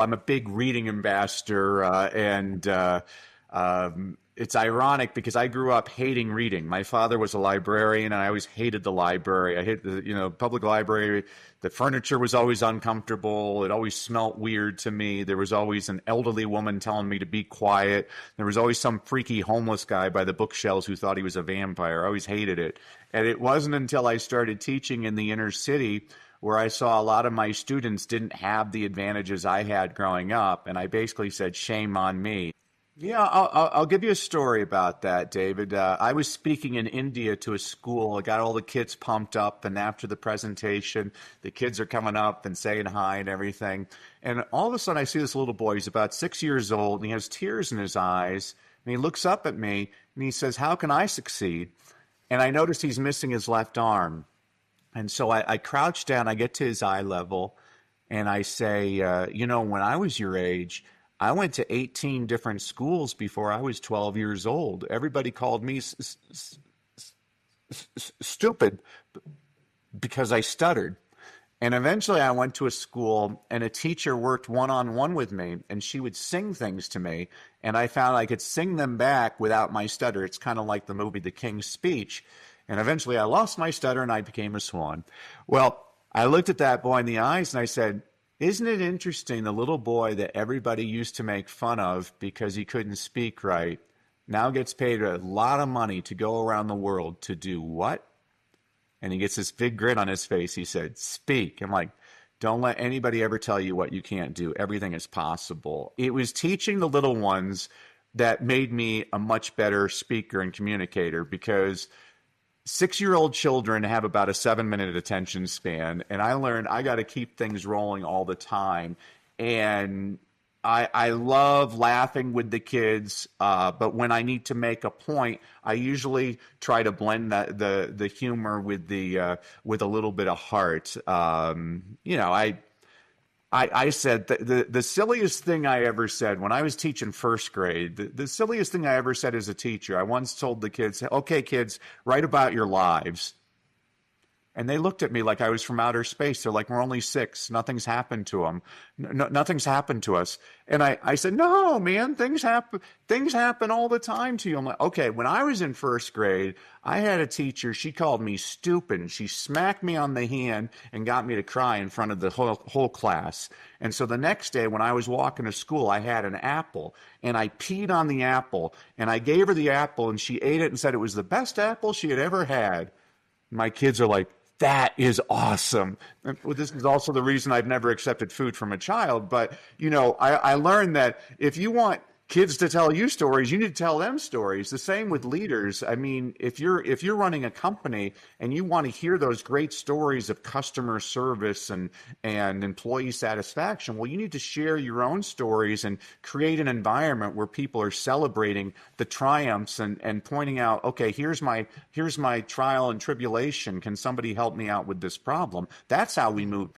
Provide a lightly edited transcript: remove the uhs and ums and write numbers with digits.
I'm a big reading ambassador, and it's ironic because I grew up hating reading. My father was a librarian, and I always hated the library. I hated the, public library. The furniture was always uncomfortable. It always smelt weird to me. There was always an elderly woman telling me to be quiet. There was always some freaky homeless guy by the bookshelves who thought he was a vampire. I always hated it. And it wasn't until I started teaching in the inner city where I saw a lot of my students didn't have the advantages I had growing up. And I basically said, shame on me. Yeah, I'll give you a story about that, David. I was speaking in India to a school. I got all the kids pumped up, and after the presentation, the kids are coming up and saying hi and everything. And all of a sudden, I see this little boy. He's about 6 years old, and he has tears in his eyes. And he looks up at me, and he says, "How can I succeed?" And I notice he's missing his left arm. And so I crouch down, I get to his eye level, and I say, when I was your age, I went to 18 different schools before I was 12 years old. Everybody called me stupid because I stuttered. And eventually I went to a school and a teacher worked one-on-one with me, and she would sing things to me, and I found I could sing them back without my stutter. It's kind of like the movie The King's Speech. And eventually I lost my stutter and I became a swan. Well, I looked at that boy in the eyes and I said, isn't it interesting, the little boy that everybody used to make fun of because he couldn't speak right now gets paid a lot of money to go around the world to do what? And he gets this big grin on his face. He said, speak. I'm like, don't let anybody ever tell you what you can't do. Everything is possible. It was teaching the little ones that made me a much better speaker and communicator, because 6-year-old children have about a 7-minute attention span. And I learned I got to keep things rolling all the time. And I love laughing with the kids, but when I need to make a point, I usually try to blend the humor with with a little bit of heart. I said the silliest thing I ever said when I was teaching first grade, the silliest thing I ever said as a teacher, I once told the kids, okay, kids, write about your lives. And they looked at me like I was from outer space. They're like, we're only 6. Nothing's happened to them. Nothing's happened to us. And I said, no, man, things happen. Things happen all the time to you. I'm like, okay, when I was in first grade, I had a teacher. She called me stupid. She smacked me on the hand and got me to cry in front of the whole class. And so the next day when I was walking to school, I had an apple and I peed on the apple and I gave her the apple and she ate it and said it was the best apple she had ever had. My kids are like, that is awesome. Well, this is also the reason I've never accepted food from a child. But, I learned that if you want kids to tell you stories, you need to tell them stories. The same with leaders. I mean, if you're running a company and you want to hear those great stories of customer service and employee satisfaction, well, you need to share your own stories and create an environment where people are celebrating the triumphs and pointing out, okay, here's my trial and tribulation. Can somebody help me out with this problem? That's how we move